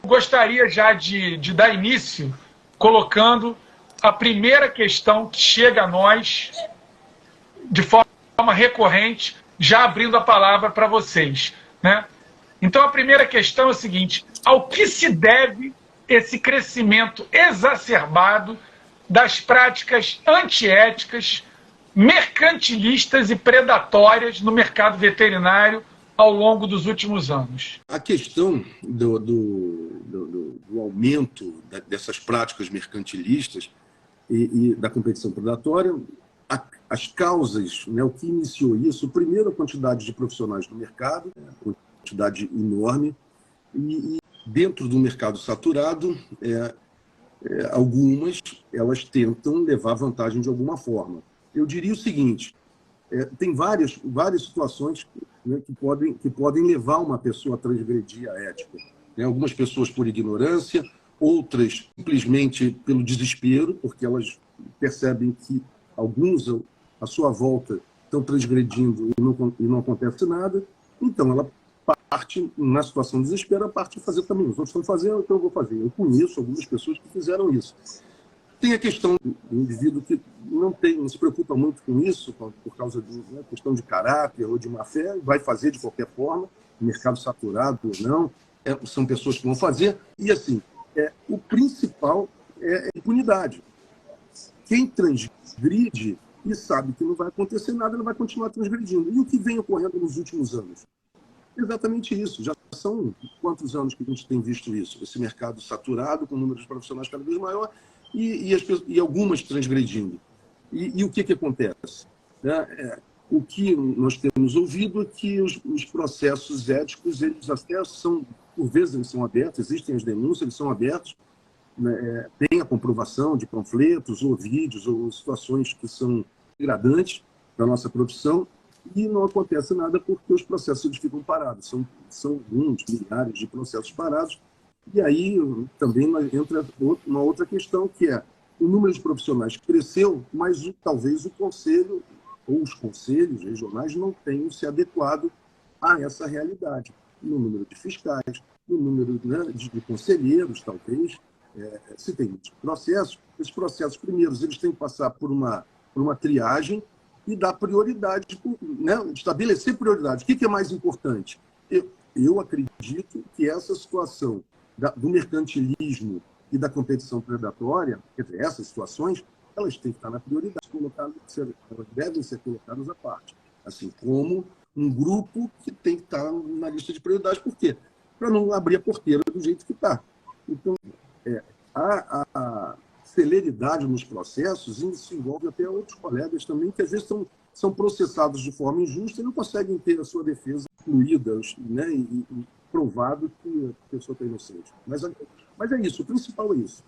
gostaria já de dar início colocando a primeira questão que chega a nós de forma recorrente, já abrindo a palavra para vocês, né? Então, a primeira questão é o seguinte: ao que se deve esse crescimento exacerbado das práticas antiéticas, mercantilistas e predatórias no mercado veterinário ao longo dos últimos anos? A questão do aumento dessas práticas mercantilistas e da competição predatória, as causas, né, o que iniciou isso, primeiro a quantidade de profissionais no mercado, quantidade enorme, e dentro do mercado saturado, algumas elas tentam levar vantagem de alguma forma. Eu diria o seguinte: tem várias situações, né, que podem levar uma pessoa a transgredir a ética. Né? Algumas pessoas por ignorância, outras simplesmente pelo desespero, porque elas percebem que alguns à sua volta estão transgredindo e não acontece nada. Então, ela parte, na situação de desespero, a parte de fazer também. Os outros estão fazendo, então eu vou fazer. Eu conheço algumas pessoas que fizeram isso. Tem a questão do indivíduo que não se preocupa muito com isso, por causa de uma questão de caráter ou de má fé, vai fazer de qualquer forma, mercado saturado ou não, são pessoas que vão fazer. E, assim, o principal é a impunidade. Quem transgride e sabe que não vai acontecer nada, ele vai continuar transgredindo. E o que vem ocorrendo nos últimos anos? Exatamente isso. Já são quantos anos que a gente tem visto isso? Esse mercado saturado, com números de profissionais cada vez maior, e algumas transgredindo. E o que acontece? O que nós temos ouvido é que os processos éticos, eles até são, por vezes, eles são abertos, existem as denúncias, eles são abertos, né? Tem a comprovação de panfletos, ou vídeos, ou situações que são degradantes da nossa profissão, e não acontece nada porque os processos eles ficam parados. São alguns milhares de processos parados. E aí também entra uma outra questão, que é o número de profissionais cresceu, mas talvez o conselho ou os conselhos regionais não tenham se adequado a essa realidade. No número de fiscais, no número, né, de conselheiros, talvez. Se tem muitos processos, esses processos, primeiros, eles têm que passar por uma triagem e dar prioridade, né, estabelecer prioridade. O que é mais importante? Eu acredito que essa situação do mercantilismo e da competição predatória, quer dizer, essas situações, elas têm que estar na prioridade, elas devem ser colocadas à parte. Assim como um grupo que tem que estar na lista de prioridades. Por quê? Para não abrir a porteira do jeito que está. Então, a celeridade nos processos, isso envolve até outros colegas também, que às vezes são processados de forma injusta e não conseguem ter a sua defesa incluída, né, e provado que a pessoa está inocente. Mas é isso, o principal é isso.